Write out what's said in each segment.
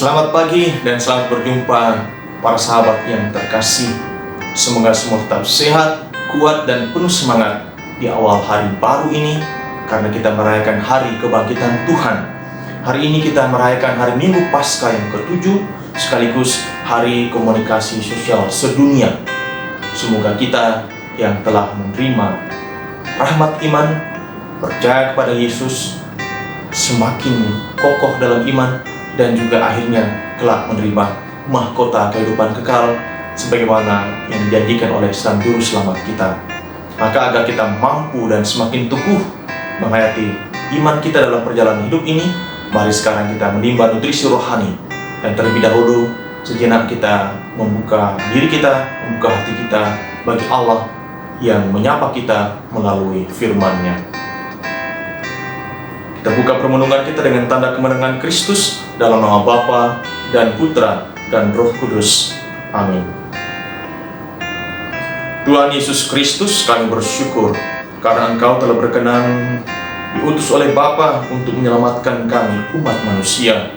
Selamat pagi dan selamat berjumpa para sahabat yang terkasih. Semoga semua tetap sehat, kuat dan penuh semangat di awal hari baru ini, karena kita merayakan hari kebangkitan Tuhan. Hari ini kita merayakan hari Minggu Paskah yang ke-7, sekaligus hari komunikasi sosial sedunia. Semoga kita yang telah menerima rahmat iman, percaya kepada Yesus, semakin kokoh dalam iman, dan juga akhirnya kelak menerima mahkota kehidupan kekal sebagaimana yang dijanjikan oleh Sang Juru Selamat kita. Maka agar kita mampu dan semakin teguh menghayati iman kita dalam perjalanan hidup ini, mari sekarang kita menimba nutrisi rohani. Dan terlebih dahulu sejenak kita membuka diri kita, membuka hati kita bagi Allah yang menyapa kita melalui firman-Nya. Kita buka permenungan kita dengan tanda kemenangan Kristus dalam nama Bapa dan Putra dan Roh Kudus. Amin. Tuhan Yesus Kristus, kami bersyukur karena Engkau telah berkenan diutus oleh Bapa untuk menyelamatkan kami umat manusia.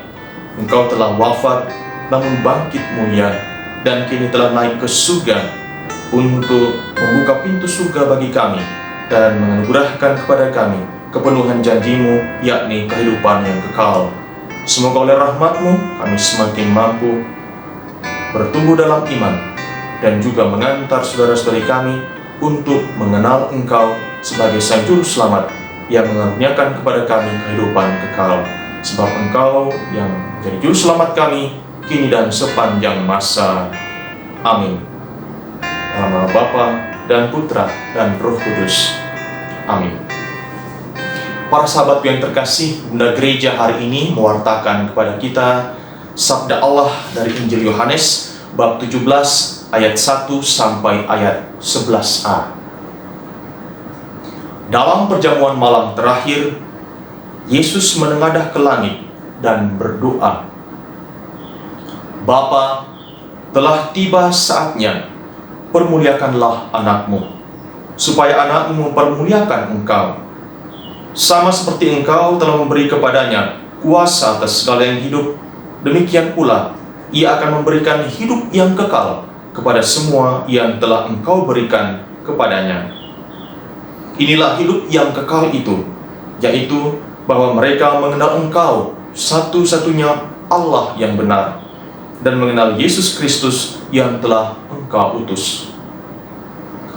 Engkau telah wafat namun bangkit mulia dan kini telah naik ke surga untuk membuka pintu surga bagi kami dan menganugerahkan kepada kami kepenuhan janji-Mu, yakni kehidupan yang kekal. Semoga oleh rahmat-Mu kami semakin mampu bertumbuh dalam iman dan juga mengantar saudara-saudari kami untuk mengenal Engkau sebagai Sang Juru Selamat yang mengaruniakan kepada kami kehidupan kekal. Sebab Engkau yang menjadi Juru Selamat kami kini dan sepanjang masa. Amin. Dalam nama Bapa dan Putra dan Roh Kudus. Amin. Para sahabat yang terkasih, Bunda Gereja hari ini mewartakan kepada kita sabda Allah dari Injil Yohanes bab 17 ayat 1 sampai ayat 11a. Dalam perjamuan malam terakhir, Yesus menengadah ke langit dan berdoa, "Bapa, telah tiba saatnya, permuliakanlah anakmu, supaya anakmu mempermuliakan engkau. Sama seperti engkau telah memberi kepadanya kuasa atas segala yang hidup, demikian pula ia akan memberikan hidup yang kekal kepada semua yang telah engkau berikan kepadanya. Inilah hidup yang kekal itu, yaitu bahwa mereka mengenal engkau, satu-satunya Allah yang benar, dan mengenal Yesus Kristus yang telah engkau utus.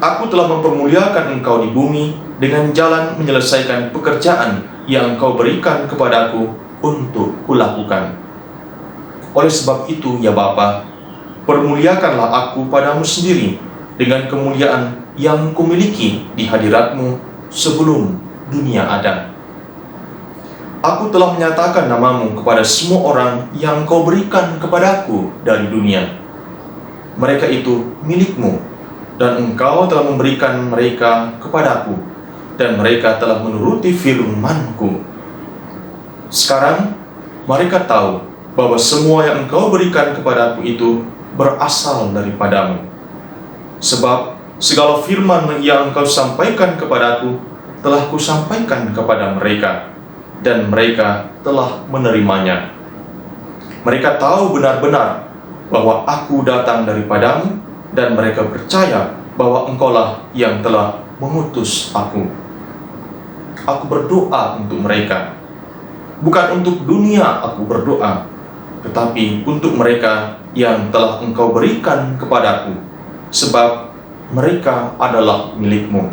Aku telah mempermuliakan engkau di bumi dengan jalan menyelesaikan pekerjaan yang engkau berikan kepadaku untuk kulakukan. Oleh sebab itu, ya Bapa, permuliakanlah aku padamu sendiri dengan kemuliaan yang kumiliki di hadiratmu sebelum dunia ada. Aku telah menyatakan namamu kepada semua orang yang kau berikan kepadaku dari dunia. Mereka itu milikmu, dan engkau telah memberikan mereka kepadaku, dan mereka telah menuruti firman-Ku. Sekarang mereka tahu bahwa semua yang engkau berikan kepadaku itu berasal daripadamu. Sebab segala firman yang engkau sampaikan kepadaku telah kusampaikan kepada mereka, dan mereka telah menerimanya. Mereka tahu benar-benar bahwa aku datang daripadamu, dan mereka percaya bahwa engkaulah yang telah mengutus aku. Aku berdoa untuk mereka. Bukan untuk dunia aku berdoa, tetapi untuk mereka yang telah engkau berikan kepadaku, sebab mereka adalah milikmu,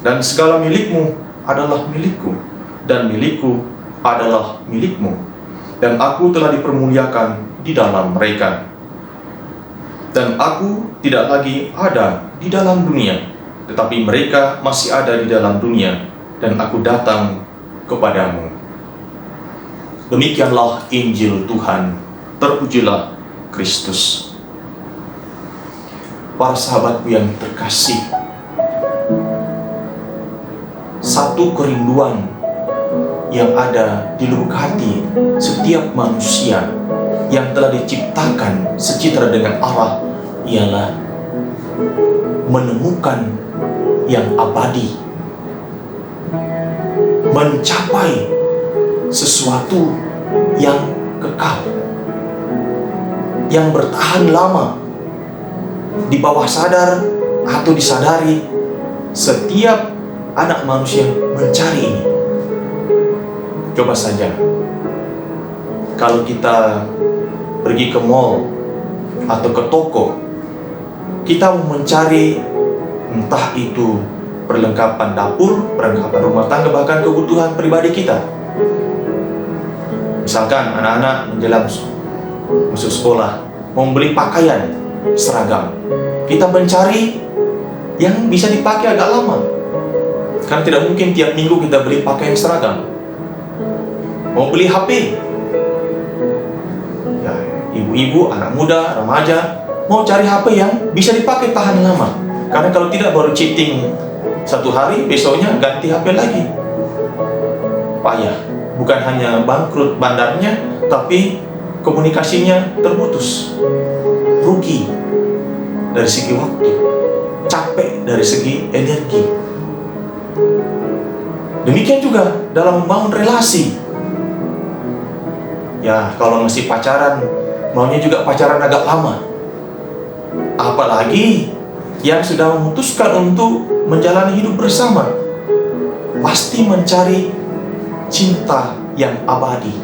dan segala milikmu adalah milikku, dan milikku adalah milikmu, dan aku telah dipermuliakan di dalam mereka. Dan aku tidak lagi ada di dalam dunia, tetapi mereka masih ada di dalam dunia, dan aku datang kepadamu." Demikianlah Injil Tuhan. Terpujilah Kristus. Para sahabatku yang terkasih, satu kerinduan yang ada di lubuk hati setiap manusia yang telah diciptakan secitra dengan Allah ialah menemukan yang abadi, mencapai sesuatu yang kekal. yang bertahan lama. Di bawah sadar atau disadari, setiap anak manusia mencari ini. Coba saja, kalau kita pergi ke mall atau ke toko, kita mau mencari entah itu perlengkapan dapur, perlengkapan rumah tangga, bahkan kebutuhan pribadi kita. Misalkan anak-anak menjelang masuk sekolah, mau beli pakaian seragam, kita mencari yang bisa dipakai agak lama, karena tidak mungkin tiap minggu kita beli pakaian seragam. Mau beli HP, ya, ibu-ibu, anak muda, remaja mau cari HP yang bisa dipakai tahan lama, karena kalau tidak baru cheating satu hari, besoknya ganti HP lagi. Payah, bukan hanya bangkrut bandarnya, tapi komunikasinya terputus, rugi dari segi waktu, capek dari segi energi. Demikian juga dalam membangun relasi. Ya, kalau masih pacaran, maunya juga pacaran agak lama. Apalagi yang sudah memutuskan untuk menjalani hidup bersama, pasti mencari cinta yang abadi,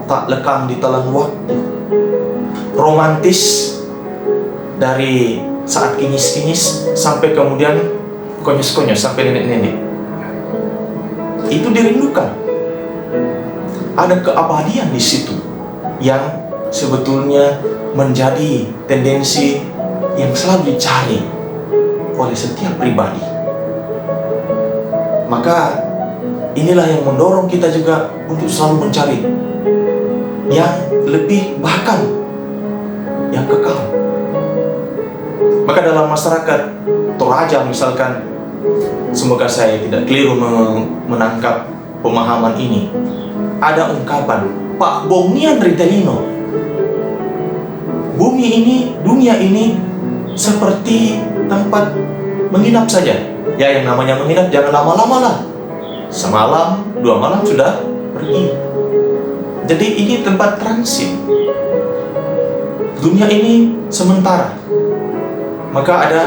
tak lekang di telan waktu, romantis dari saat kinyis-kinyis sampai kemudian konyos-konyos sampai nenek-nenek. Itu dirindukan. Ada keabadian di situ yang sebetulnya menjadi tendensi yang selalu dicari oleh setiap pribadi. Maka inilah yang mendorong kita juga untuk selalu mencari yang lebih, bahkan yang kekal. Maka dalam masyarakat Toraja misalkan, semoga saya tidak keliru menangkap pemahaman ini, ada ungkapan Pak Bongian Ritelino, bumi ini, dunia ini seperti tempat menginap saja. Ya, yang namanya menginap jangan lama-lama lah, semalam, 2 malam sudah pergi. Jadi ini tempat transit. Dunia ini sementara. Maka ada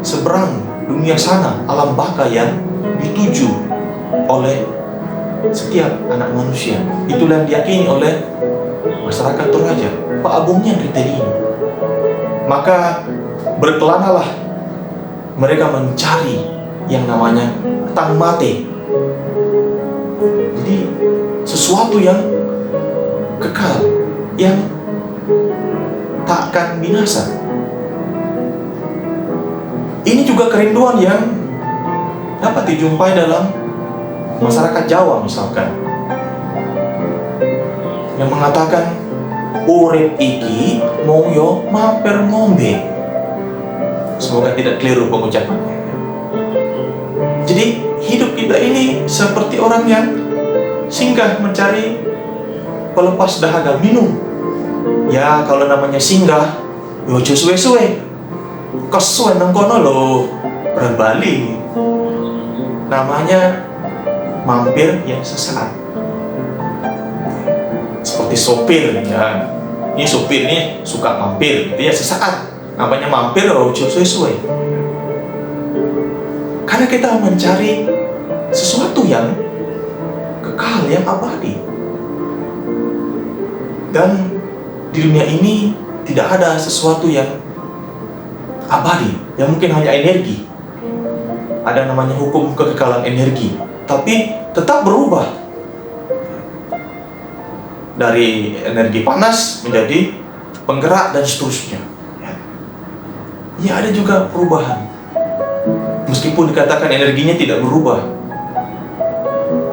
seberang dunia sana, alam baka yang dituju oleh setiap anak manusia. Itulah yang diyakini oleh masyarakat Toraja, Pak Agungnya Ritelino. Maka berkelanalah mereka mencari yang namanya tang mate. Jadi sesuatu yang kekal, yang tak akan binasa. Ini juga kerinduan yang dapat dijumpai dalam masyarakat Jawa misalkan, yang mengatakan urip iki moyo mampir ngombe. Semoga tidak keliru pengucapannya. Jadi hidup kita ini seperti orang yang singgah mencari pelepas dahaga, minum. Ya, kalau namanya singgah, yo aja suwe-suwe. Kesuwen nang kono lho, berbalik. Namanya mampir yang sesaat. Seperti sopir ya. Ini sopir ini suka mampir, gitu ya, sesaat. Namanya mampir lho, aja suwe-suwe. Karena kita mencari sesuatu yang kekal, yang abadi. Dan di dunia ini tidak ada sesuatu yang abadi, yang mungkin hanya energi. Ada namanya hukum kekekalan energi, tapi tetap berubah. Dari energi panas menjadi penggerak dan seterusnya. Ya, ada juga perubahan. Meskipun dikatakan energinya tidak berubah,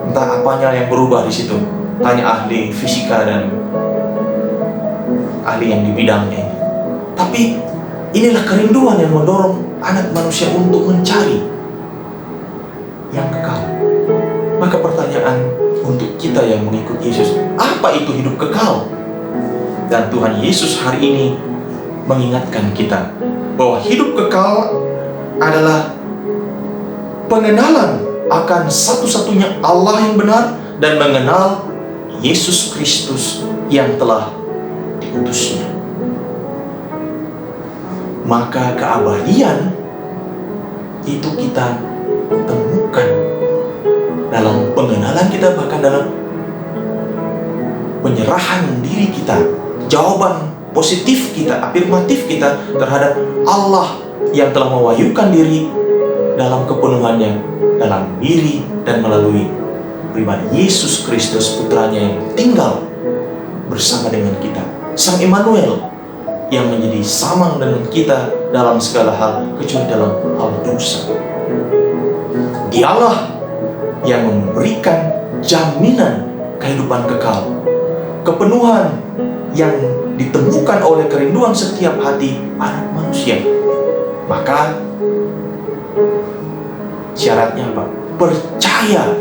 entah apanya yang berubah di situ. Tanya ahli fisika dan ahli yang di bidangnya ini. Tapi inilah kerinduan yang mendorong anak manusia untuk mencari yang kekal. Maka pertanyaan untuk kita yang mengikut Yesus, apa itu hidup kekal? Dan Tuhan Yesus hari ini mengingatkan kita bahwa hidup kekal adalah pengenalan akan satu-satunya Allah yang benar dan mengenal Yesus Kristus yang telah diutusnya. Maka keabadian itu kita temukan dalam pengenalan kita, bahkan dalam penyerahan diri kita, jawaban positif kita, afirmatif kita terhadap Allah yang telah mewahyukan diri dalam kepenuhannya dalam diri dan melalui pribadi Yesus Kristus, putranya yang tinggal bersama dengan kita, Sang Immanuel, yang menjadi sama dengan kita dalam segala hal kecuali dalam hal dosa. Dialah yang memberikan jaminan kehidupan kekal, kepenuhan yang ditemukan oleh kerinduan setiap hati anak manusia. Maka syaratnya apa? Percaya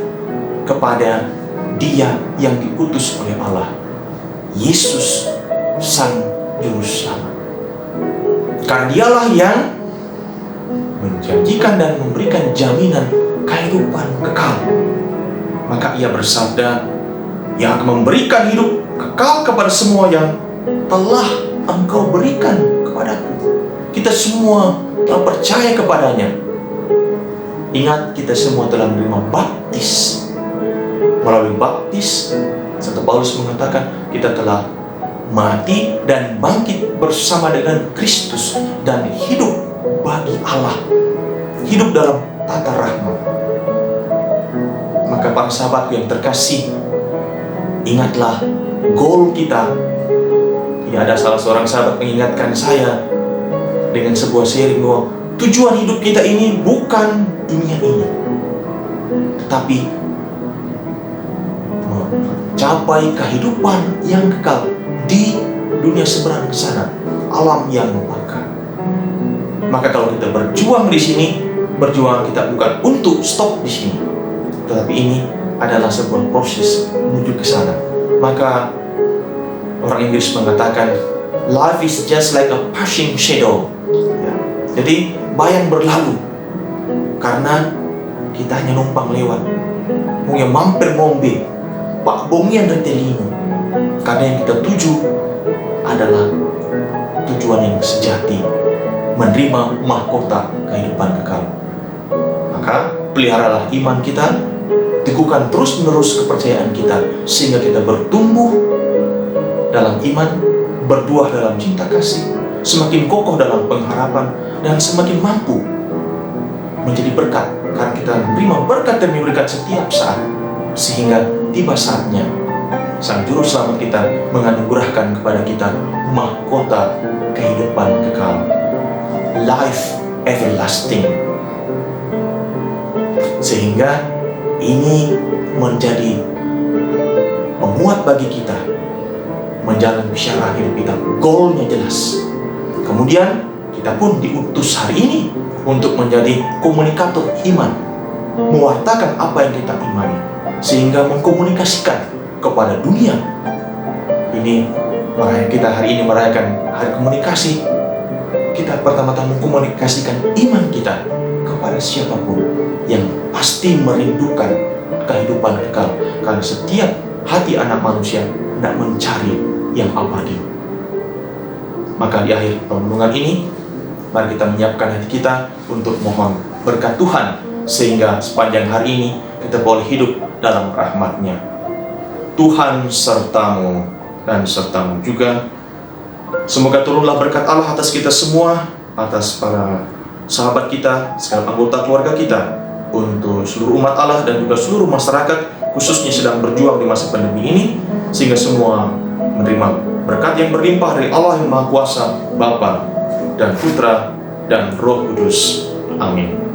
kepada Dia yang diutus oleh Allah, Yesus Sang Juru Selamat. Karena Dialah yang menjanjikan dan memberikan jaminan kehidupan kekal. Maka Ia bersabda, yang akan memberikan hidup kekal kepada semua yang telah Engkau berikan kepadaku. Kita semua telah percaya kepadanya. Ingat, kita semua telah menerima baptis. Melalui baptis, Santo Paulus mengatakan, kita telah mati dan bangkit bersama dengan Kristus dan hidup bagi Allah, hidup dalam tata rahmat. Maka para sahabatku yang terkasih, ingatlah goal kita. Ya, ada salah seorang sahabat mengingatkan saya dengan sebuah sharing bahwa tujuan hidup kita ini bukan dunia ini, tetapi mencapai kehidupan yang kekal di dunia seberang sana, alam yang baka. Maka kalau kita berjuang di sini, berjuang kita bukan untuk stop di sini, tetapi ini adalah sebuah proses menuju ke sana. Maka orang Inggris mengatakan, life is just like a passing shadow. Ya. Jadi bayang berlalu karena kita hanya numpang lewat. Mungkin mampir ngombe, pak bongian dari telinga. Karena yang kita tuju adalah tujuan yang sejati, menerima mahkota kehidupan kekal. Maka peliharalah iman kita, teguhkan terus-menerus kepercayaan kita, sehingga kita bertumbuh dalam iman, berbuah dalam cinta kasih, semakin kokoh dalam pengharapan, dan semakin mampu menjadi berkat, karena kita menerima berkat dan memberikan setiap saat, sehingga tiba saatnya Sang Juru Selamat kita menganugerahkan kepada kita mahkota kehidupan kekal, life everlasting. Sehingga ini menjadi penguat bagi kita menjalani syarah hidup kita. Goalnya jelas. Kemudian kita pun diutus hari ini untuk menjadi komunikator iman, mewartakan apa yang kita imani, sehingga mengkomunikasikan kepada dunia. Ini kita hari ini merayakan hari komunikasi. Kita pertama-tama mengkomunikasikan iman kita kepada siapapun yang pasti merindukan kehidupan kekal, karena setiap hati anak manusia hendak mencari yang abadi. Maka di akhir renungan ini, mari kita menyiapkan hati kita untuk mohon berkat Tuhan, sehingga sepanjang hari ini kita boleh hidup dalam rahmat-Nya. Tuhan sertamu dan sertamu juga. Semoga turunlah berkat Allah atas kita semua, atas para sahabat kita, segala anggota keluarga kita, untuk seluruh umat Allah dan juga seluruh masyarakat, khususnya sedang berjuang di masa pandemi ini, sehingga semua menerima berkat yang berlimpah dari Allah yang Maha Kuasa, Bapa dan Putra dan Roh Kudus. Amin.